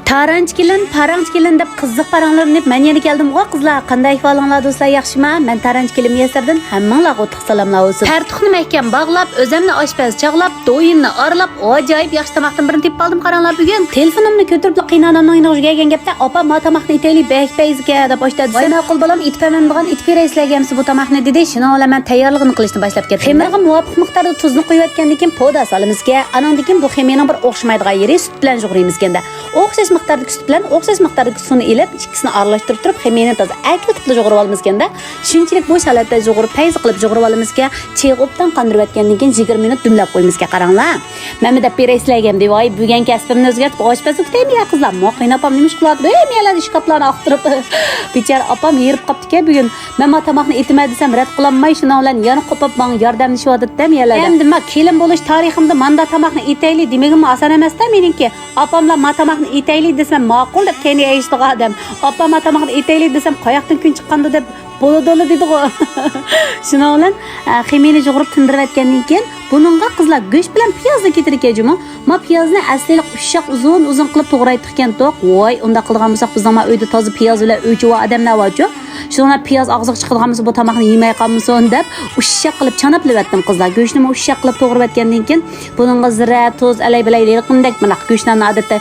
Taranç kelin deb qiziq paranglarni men yana keldim-ku qizlar. Qanday ahvolinglar do'stlar, yaxshimi? Men Taranç kelim Yasirdan hammanglarga o'tib salomlar olsun. Tartuqni mahkam bog'lab, o'zimni oshpaz chog'lab, do'yinni aralab, ajoyib yaxshi tomoqdan birini tepib oldim qaranglar bugun. Telefonimni ko'tarib qaynonamning yig'iga kelgan gapda, "Opa, ma tomoqni itaylik, bek-bezga" deb boshladi. "Voy ma'qul bolam, itpaman degan itki reyslargamsiz bu tomoqni" dedi. Shuni olaman men tayyorligini qilishni boshlab ketdim. Xemirga muvofiq miqdorda tuzni qo'yib atgandan keyin poda solamizga, anandan keyin bu xemirning bir o'xshamaydigan yeri sut bilan jug'raymizganda. O'xshash miqdordagi sut bilan o'xshash miqdordagi suvni ilib, ikkisini aralashtirib turib, xemirni toza akiltib jug'rab olmizganda, shunchalik bo'sh holatda jug'rab, tayz qilib jug'rab olamizga, cheg'obdan qandirib atgandan keyin 20 minut dumlab qo'ymizga qaranglar. Mana deb beraysizlarga deb, "Voy, bugun kasbimni o'zgartib, oshpazlik qilmaymi ya qizlar? Moqin opam nima ish qiladi? Meyalarni shkaflarni aqtirib." Bichar opam yirib qopdi-ku bugun. Men ma tomoqni etma desam, rad qilinmay, shuni bilan yana qopib men yordamlashyapti meyalarda. Endi men kelin bo'lish tariximda manda tomoqni etaylik demagim oson emas-da meningki. Opamlar ma tomoqni etaylik desam, ma'qul deb keyin aytishdi odam. Opam ma tomoqni etaylik desam, qayoqdan kun chiqqanda deb bo'ladoli dedi-ku. Shuni bilan xemirni jug'urib tindirib atgandan keyin buningga qizlar go'sht bilan piyozni ketirib kelajimi? Ma piyozni aslilik ushoq uzun qilib to'g'raytib ekan to'q. Voy, unda qilgan bo'lsak bizning ma uyda toza piyoz bilan o'chib odamlar bor-ku. Shuna piyoz og'ziga chiqadigan bo'lsa bu tomoqni yemay qolmasin deb ushoq qilib chanaplayotdim qizlar. Go'shtni ushoq qilib to'g'rab atgandan keyin buningga zira, tuz, alay-balay qanday bunaq go'shtlarni odatda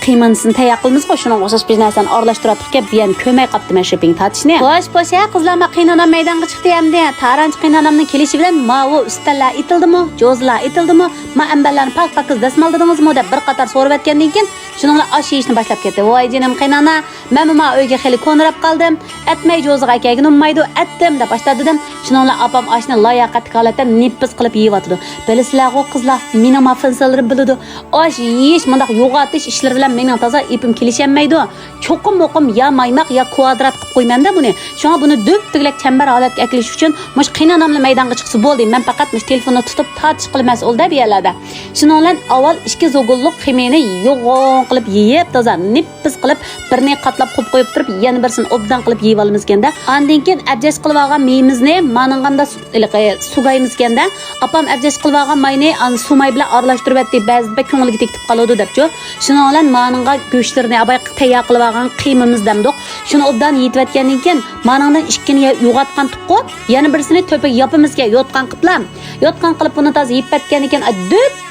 qiymasini tayyor qilamiz-ku, shunga o'xshash bir narsani aralashtirib buyan ko'may qopdi men shopping tatishni. Bosh qizlar ma qiynonam maydonga chiqdi endi. Taranç qiynonamning kelishi bilan ma u ustalar itildimi, jo'zlar itildimi, ma amballarni pak dasmoldadingizmi deb bir qator so'rab atgandan keyin shuninglar osh yeyishni boshlab ketdi. Voy jinim qiynona, men ma uyga xili ko'nrab qoldim. Atmay jo'ziga akaga unmaydi, atdim deb boshladim. Shuninglar opam oshni loyaqatli holatda nippiz qilib yeyotdi. Bilasizlar-ku qizlar, mening mafinsallarim biladi. Osh yeyish, mundaq yo'g'otish ishlari bilan mening toza ipim kelishamaydi. Cho'qim ya maymaq ya kvadrat qilib qo'ymanda buni. Shunga buni do'p-tuglak chambar holatga akilish uchun mush qiynonamni maydonga chiqsa bo'ldi. Men faqat mush telefonni tutib tortish qilmas o'lda beyalarda. Shuning bilan avval 2 zogulliq xemirni yo'g'on qilib yeyib, toza nippiz qilib birni qatlab qo'yib turib, yana birsini obdan qilib yeyib olamizganda, andan keyin abjash qilib olgan meyimizni maninganda sugaymizganda, opam abjash qilib olgan mayni sumay bilan aralashtirib atdi, ba'zida ko'ngilga tekib qoladi debchi. Shuning bilan maninga go'shtlarni abay tayyor qilib olgan qiymamiz demdik. Shuni obdan yeyib atgandan keyin maningdan ikkini yo'g'atgan tuqqib, yana birsini to'piga yopimizga yotgan qilib, buni toza yeyib atgandan keyin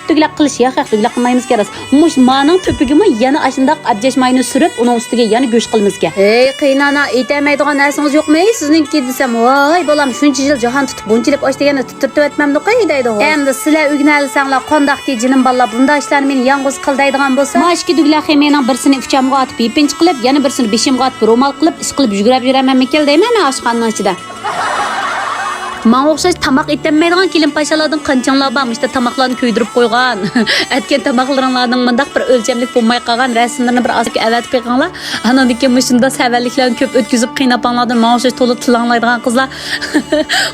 tuglaq qilish tuglaq qilmaymiz kerak. Mush maning to'pigimi yana ashundaq abjash mayni surib, uning ustiga yana go'sht qilimizga. Ey qiynana, aytmaydigan narsangiz yo'qmi sizningki desam, voy bolam shuncha yil jahon tutib bunchalik osh degani tuttirib atmamdi qo'ydaydi. Endi sizlar uyg'onalsanglar, qandaqki jinim ballar bunday ishlarni meni yolg'iz qildaydigan bo'lsa, mashki tuglaq xemirning birsini uchamga otib ipinchi qilib, yana birsini beshimga otib ro'mol qilib, ish qilib yugurib yuraman mekel deyman men oshxonaning ichida. Men o'xshash tamoq etmaydigan kelin pashalardan qanchalar bormishda tamoqlarni kuydirib qo'ygan. Aytgan tamoqlaringlarning mundaq bir o'lchamlik bo'lmay qolgan rasmlarini bir ozga avatib qo'yganlar. Anandan keyin shunda savalliklarni ko'p o'tkazib qiynapanglardan men o'xshash to'lib tilanglaydigan qizlar.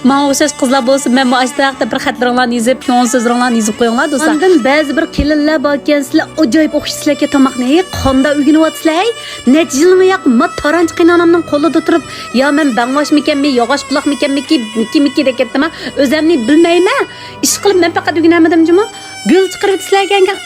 Men o'xshash qizlar bo'lsa, men bu ashtaqda bir xatlaringlarni yozib, ko'ngil so'zlaringlarni yozib qo'yinglar do'stlar. Ondan ba'zi bir kelinlar bor ekansizlar, ajoyib o'xshashlarga tamoqni qonda o'rganyapsizlar. Necha yoq ma Taranç qiynonamning qo'lida turib, yo men bangvoshmikanmi, yog'och quloqmikanmiki, miki deb ketdim. O'zimni bilmayman. Ish qilib men faqat o'rganamadim-jimi? Gul chiqarib tishlagangan.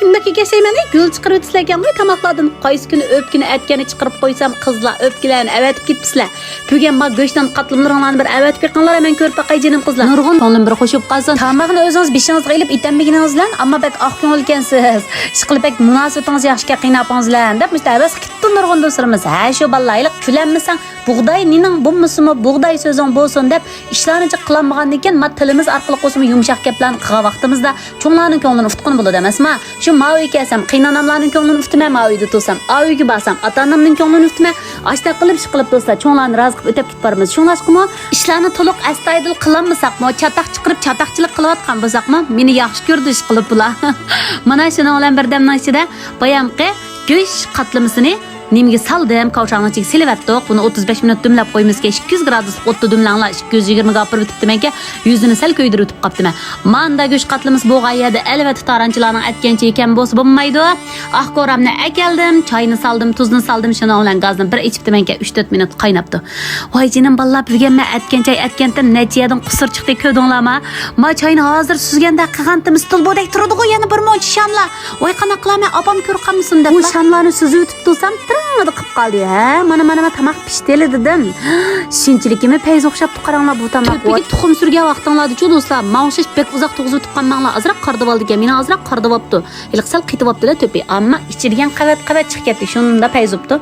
Bundaqa gashayman-da, gul chiqarib tishlagan voy tomoqlardan qaysi kuni o'pkini aytgani chiqarib qo'ysam, qizlar o'pkilarni avatib ketibsizlar. Bugun ma go'shtdan qatlamlaringlarni bir avatib qo'yganlar, men ko'rib baqay jinim qizlar. Nurg'un ko'nglim bir qo'shib qolsin. Tomoqni o'zingiz beshingizga ilib itanmagingiz bilan, ammo bak oq ko'ngil ekansiz. Ish qilib bak munosabatingiz yaxshiga qiynapingizlar deb mustabas qitdi nurg'un do'stlarimiz. Ha shu ballaylik kulanmasang, bug'doy nining bo'lmasimi, bug'doy so'zing bo'lsin deb ishlarni qilamagandan keyin ma tilimiz orqali qo'simi yumshoq gaplarni qilgan vaqtimizda cho'nglarning ko'nglini ufqun bo'ladi emasmi? Shu ma'uy kelsam, qiynonamlarning ko'nglini uftima, ma'uyda to'sam, auyga borsam, ota-onamning ko'nglini uftima, ashta qilib ish qilib do'stlar, cho'nglarni rozi qilib o'tib ketparmiz. Shunlashqimi, ishlarni to'liq astoydil qilolmasaqmi, chataq chiqarib chataqchilik qilayotgan bo'lsaqmi, meni yaxshi ko'rdi ish qilib bular. Mana shuni bilan birdamdan ichida bayamqi go'sht qatlamasini Nimaga saldim, kavşağın ichiga silvatdiq. Buni 35 minut dumlab qo'ymizga 200 gradus o'tda dumlanglar 220 ga opirib bitibdi menga. Yuzini sal ko'ydirib o'tib qopdimi. Manda go'sht qatlimiz bo'lg'ayadi. Albatta taranchilarning aytgancha ekan bo'lsa bo'lmaydi. Ahkoramni akaldim, choyni saldim, tuzni saldim, shuni bilan gazni bir ichibdi menga 3-4 minut qaynabdi. Voy jinim ballab yurganman aytgancha aytgandim nechiyadan qusur chiqdi ko'rdinglarmi? Ma choyni hozir suzganda qig'antim stul bo'dak turadi-ku yana bir moncha shamla. Voy qanaqa qilaman opam ko'rib qolmasin deb. Bu shamlarni suzib o'tib tursam tiringida qilib qoldi. Ha, mana tamoq pishdi dedim. Shinchilikimi payz o'xshabdi qaranglar bu tamoq. To'piga tuxum surgan vaqtinglarda-chu do'stlar, ma'ushish bek uzoq to'g'izib tuqqanmanglar. Azroq qarib oldi ekan. Meni azroq qarib olibdi. Ilqsal qitib olibdi-da to'pi. Ammo ichirgan qavat chiqib ketdi. Shunda payz o'pdi.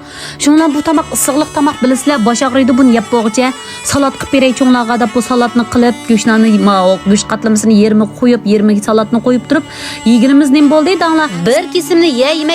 Shundan bu tamoq issiqlik tamoq bilasizlar, bosh og'riydi buni yeb bo'g'icha. Salat qilib beray cho'nglarga deb bu salatni qilib, go'shtlarni go'sht qatlamasini yermi qo'yib, yermiga salatni qo'yib turib, yeginimiz nim bo'ldi danglar. Bir kesimni yeyman